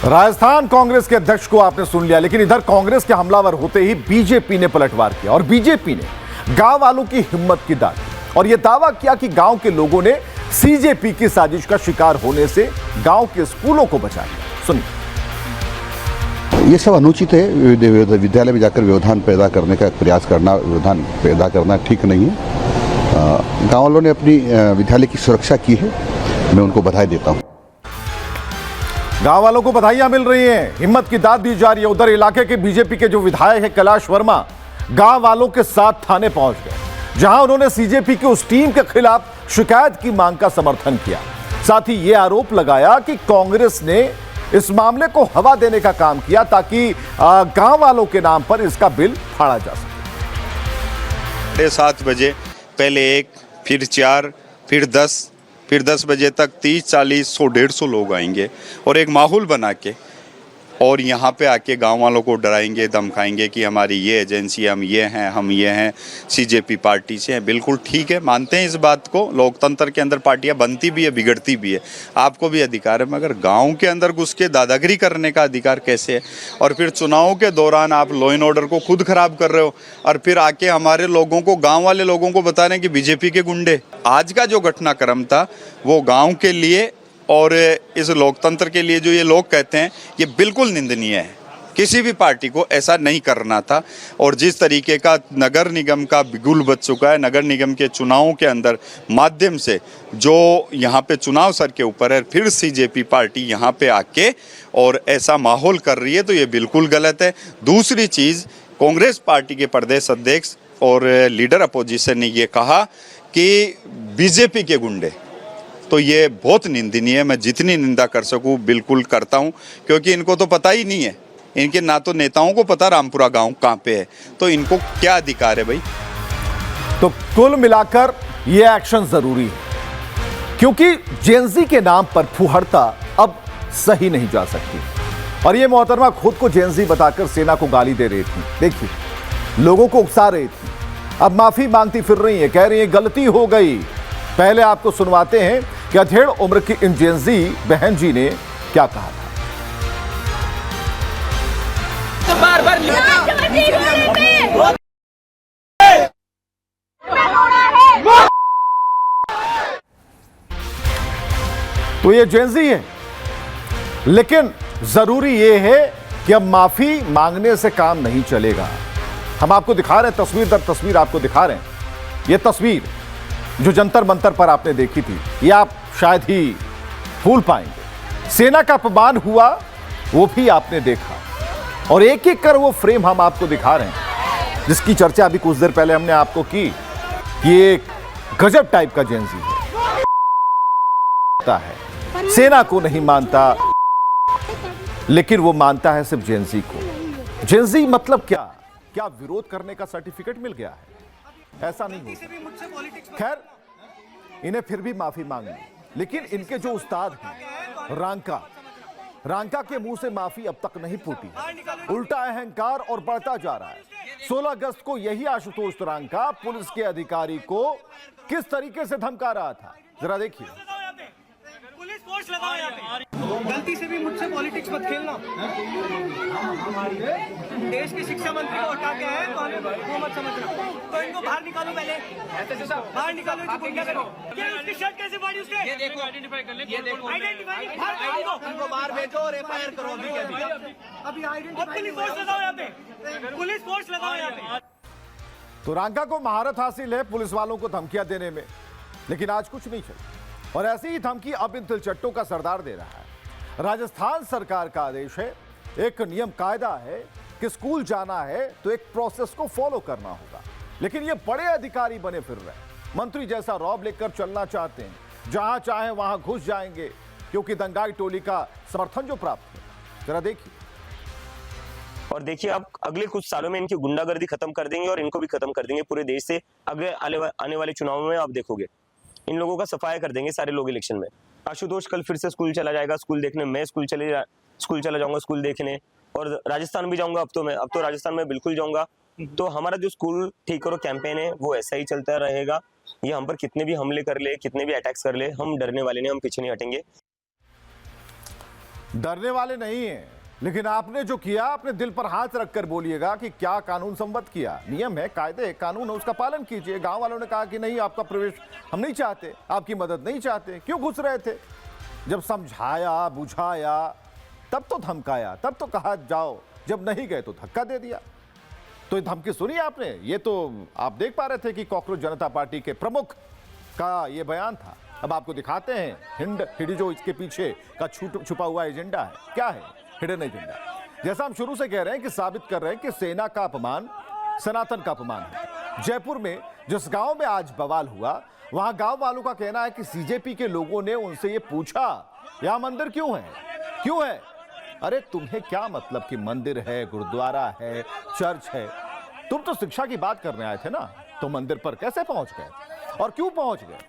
राजस्थान कांग्रेस के अध्यक्ष को आपने सुन लिया, लेकिन इधर कांग्रेस के हमलावर होते ही बीजेपी ने पलटवार किया और बीजेपी ने गांव वालों की हिम्मत की दाद दी और यह दावा किया कि गांव के लोगों ने सीजेपी की साजिश का शिकार होने से गांव के स्कूलों को बचा लिया। सुनिए। ये सब अनुचित है। विद्यालय में जाकर व्यवधान पैदा करने का प्रयास करना, व्यवधान पैदा करना ठीक नहीं है। गाँव वालों ने अपनी विद्यालय की सुरक्षा की है, मैं उनको बधाई देता हूँ। गांव वालों को बधाइयां मिल रही हैं, हिम्मत की दाद दी जा रही है। उधर इलाके के बीजेपी के जो विधायक है कैलाश वर्मा गांव वालों के साथ थाने पहुंच गए, जहां उन्होंने सीजेपी की उस टीम के खिलाफ शिकायत की मांग का समर्थन किया। साथ ही यह आरोप लगाया कि कांग्रेस ने इस मामले को हवा देने का काम किया ताकि गांव वालों के नाम पर इसका बिल फाड़ा जा सके। 7 बजे पहले 1, फिर 4, फिर 10 बजे तक 30, 40, 100, 150 लोग आएंगे और एक माहौल बना के और यहाँ पे आके गांव वालों को डराएंगे, धमकाएंगे कि हमारी ये एजेंसी, हम ये हैं, सीजेपी पार्टी से हैं। बिल्कुल ठीक है, मानते हैं इस बात को। लोकतंत्र के अंदर पार्टियां बनती भी है, बिगड़ती भी है, आपको भी अधिकार है, मगर गांव के अंदर घुस के दादागिरी करने का अधिकार कैसे है? और फिर चुनाव के दौरान आप लॉ एंड ऑर्डर को खुद खराब कर रहे हो और फिर आके हमारे लोगों को, गाँव वाले लोगों को बता रहे हैं कि बीजेपी के गुंडे। आज का जो घटनाक्रम था वो गाँव के लिए और इस लोकतंत्र के लिए जो ये लोग कहते हैं, ये बिल्कुल निंदनीय है। किसी भी पार्टी को ऐसा नहीं करना था। और जिस तरीके का नगर निगम का बिगुल बच चुका है, नगर निगम के चुनावों के अंदर माध्यम से जो यहाँ पे चुनाव सर के ऊपर है, फिर सीजेपी पार्टी यहाँ पे आके और ऐसा माहौल कर रही है, तो ये बिल्कुल गलत है। दूसरी चीज़, कांग्रेस पार्टी के प्रदेश अध्यक्ष और लीडर अपोजिशन ने ये कहा कि बीजेपी के गुंडे, तो ये बहुत निंदनीय है। मैं जितनी निंदा कर सकूं बिल्कुल करता हूं, क्योंकि इनको तो पता ही नहीं है, इनके ना तो नेताओं को पता रामपुरा गांव कहां पे है, तो इनको क्या अधिकार है भाई? तो कुल मिलाकर ये एक्शन जरूरी है, क्योंकि जेनजी के नाम पर फुहड़ता अब सही नहीं जा सकती। और ये मोहतरमा खुद को जेनजी बताकर सेना को गाली दे रही थी, देखिए, लोगों को उकसा रही थी, अब माफी मांगती फिर रही है, कह रही है गलती हो गई। पहले आपको सुनवाते हैं कि अधेड़ उम्र की इन जेनजी बहन जी ने क्या कहा था। तो ये जेनजी है, लेकिन जरूरी ये है कि अब माफी मांगने से काम नहीं चलेगा। हम आपको दिखा रहे हैं, तस्वीर दर तस्वीर आपको दिखा रहे हैं। ये तस्वीर जो जंतर मंतर पर आपने देखी थी, ये आप शायद ही भूल पाएंगे। सेना का अपमान हुआ वो भी आपने देखा, और एक एक कर वो फ्रेम हम आपको दिखा रहे हैं, जिसकी चर्चा अभी कुछ देर पहले हमने आपको की कि ये गजब टाइप का जेनजी है, सेना को नहीं मानता, लेकिन वो मानता है सिर्फ जेनजी को। जेनजी मतलब क्या? क्या विरोध करने का सर्टिफिकेट मिल गया है? ऐसा नहीं हो। खैर, इन्हें फिर भी माफी मांगनी, लेकिन इनके जो उस्ताद हैं रांका के मुंह से माफी अब तक नहीं फूटी, उल्टा अहंकार और बढ़ता जा रहा है। 16 अगस्त को यही आशुतोष रांका पुलिस के अधिकारी को किस तरीके से धमका रहा था, जरा देखिए। पुलिस फोर्स लगाओ यहाँ पे। गलती से भी मुझसे पॉलिटिक्स मत खेलना। देश के शिक्षा मंत्री को हटा के है, वो मत समझना। तो इनको बाहर निकालो, पहले बाहर निकालो। क्या उसकी शर्ट कैसे फाड़ी उसने? ये देखो, आइडेंटिफाई कर ले, ये देखो, आइडेंटिफाई इनको बाहर भेजो और एफआईआर करो अभी के अभी। आइडेंटिफाई पुलिस फोर्स लगाओ यहाँ पे, पुलिस फोर्स लगाओ यहाँ पे। तो रांका को महारत हासिल है पुलिस वालों को धमकियां देने में, लेकिन आज कुछ नहीं चला। और ऐसी ही धमकी अब इन तिलचट्टों का सरदार दे रहा है। राजस्थान सरकार का आदेश है, एक नियम कायदा है कि स्कूल जाना है तो एक प्रोसेस को फॉलो करना होगा, लेकिन ये बड़े अधिकारी बने फिर रहे, मंत्री जैसा रौब लेकर चलना चाहते हैं, जहां चाहे वहां घुस जाएंगे, क्योंकि दंगाई टोली का समर्थन जो प्राप्त है। जरा देखिए। और देखिए, अब अगले कुछ सालों में इनकी गुंडागर्दी खत्म कर देंगे और इनको भी खत्म कर देंगे पूरे देश से। अगले आने वाले चुनावों में आप देखोगे इन लोगों का सफाया कर देंगे सारे लोग इलेक्शन में। आशुतोष कल फिर से स्कूल चला जाएगा, स्कूल देखने। मैं स्कूल चला जाऊंगा स्कूल देखने, और राजस्थान भी जाऊंगा। अब तो राजस्थान में बिल्कुल जाऊंगा। तो हमारा जो स्कूल ठीक करो कैंपेन है वो ऐसा ही चलता रहेगा। ये हम पर कितने भी हमले कर ले, कितने भी अटैक्स कर ले, हम डरने वाले नहीं, हम पीछे नहीं हटेंगे। डरने वाले नहीं हैं, लेकिन आपने जो किया अपने दिल पर हाथ रखकर बोलिएगा कि क्या कानून संबद्ध किया। नियम है, कायदे कानून है, उसका पालन कीजिए। गांव वालों ने कहा कि नहीं, आपका प्रवेश हम नहीं चाहते, आपकी मदद नहीं चाहते। क्यों घुस रहे थे? जब समझाया बुझाया तब तो धमकाया, तब तो कहा जाओ, जब नहीं गए तो धक्का दे दिया। तो ये धमकी सुनी आपने? ये तो आप देख पा रहे थे कि कॉकरोच जनता पार्टी के प्रमुख का ये बयान था। अब आपको दिखाते हैं हिंड जो इसके पीछे का छुपा हुआ एजेंडा है। क्या है हिडन एजेंडा? जैसा हम शुरू से कह रहे हैं कि साबित कर रहे हैं कि सेना का अपमान सनातन का अपमान है। जयपुर में जिस गांव में आज बवाल हुआ, वहां गांव वालों का कहना है कि सीजेपी के लोगों ने उनसे ये पूछा, यहां मंदिर क्यों है, क्यों है? अरे तुम्हें क्या मतलब कि मंदिर है, गुरुद्वारा है, चर्च है? तुम तो शिक्षा की बात करने आए थे ना, तो मंदिर पर कैसे पहुंच गए और क्यों पहुंच गए?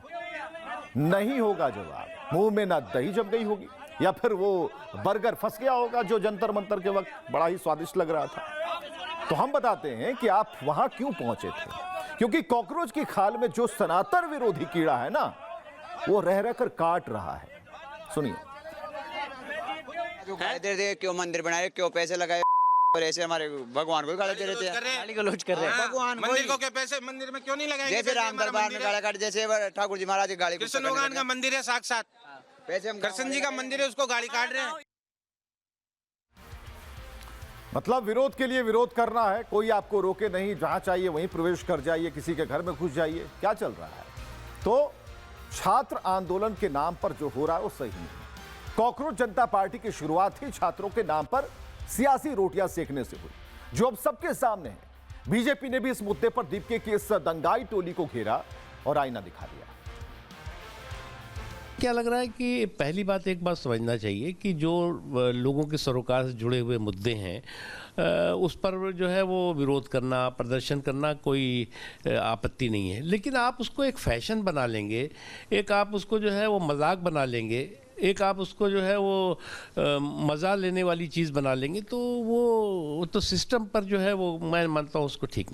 नहीं होगा जवाब। मुंह में ना दही जम गई होगी, या फिर वो बर्गर फंस गया होगा जो जंतर मंतर के वक्त बड़ा ही स्वादिष्ट लग रहा था। तो हम बताते हैं कि आप वहां क्यों पहुंचे थे। क्योंकि कॉकरोच की खाल में जो सनातन विरोधी कीड़ा है ना, वो रह रहकर काट रहा है। सुनिए। क्यों मंदिर बनाए, क्यों पैसे लगाए, और ऐसे हमारे भगवान को गाली दे रहे थे, गाली गलौज कर रहे हैं। भगवान मंदिर को क्या पैसे मंदिर में क्यों नहीं लगाएंगे? जैसे राम दरबार में गाली काट, जैसे ठाकुर जी महाराज की गाली, कृष्ण भगवान का मंदिर है साक्षात, पैसे हम कृष्ण जी का मंदिर है, उसको गाली काट रहे हैं। मतलब विरोध के लिए विरोध करना है, कोई आपको रोके नहीं, जहां चाहिए वहीं प्रवेश कर जाइए, किसी के घर में घुस जाइए। क्या चल रहा है? तो छात्र आंदोलन के नाम पर जो हो रहा है वो सही नहीं। कॉकरोच जनता पार्टी की शुरुआत ही छात्रों के नाम पर सियासी रोटियां सेकने से हुई, जो अब सबके सामने है। बीजेपी ने भी इस मुद्दे पर दीपके की इस दंगाई टोली को घेरा और आईना दिखा दिया। क्या लग रहा है कि पहली बात, एक बात समझना चाहिए कि जो लोगों के सरोकार से जुड़े हुए मुद्दे हैं, उस पर जो है वो विरोध करना, प्रदर्शन करना कोई आपत्ति नहीं है। लेकिन आप उसको एक फैशन बना लेंगे, एक आप उसको जो है वो मजाक बना लेंगे, एक आप उसको जो है वो मज़ा लेने वाली चीज़ बना लेंगे, तो वो तो सिस्टम पर जो है वो मैं मानता हूँ उसको ठीक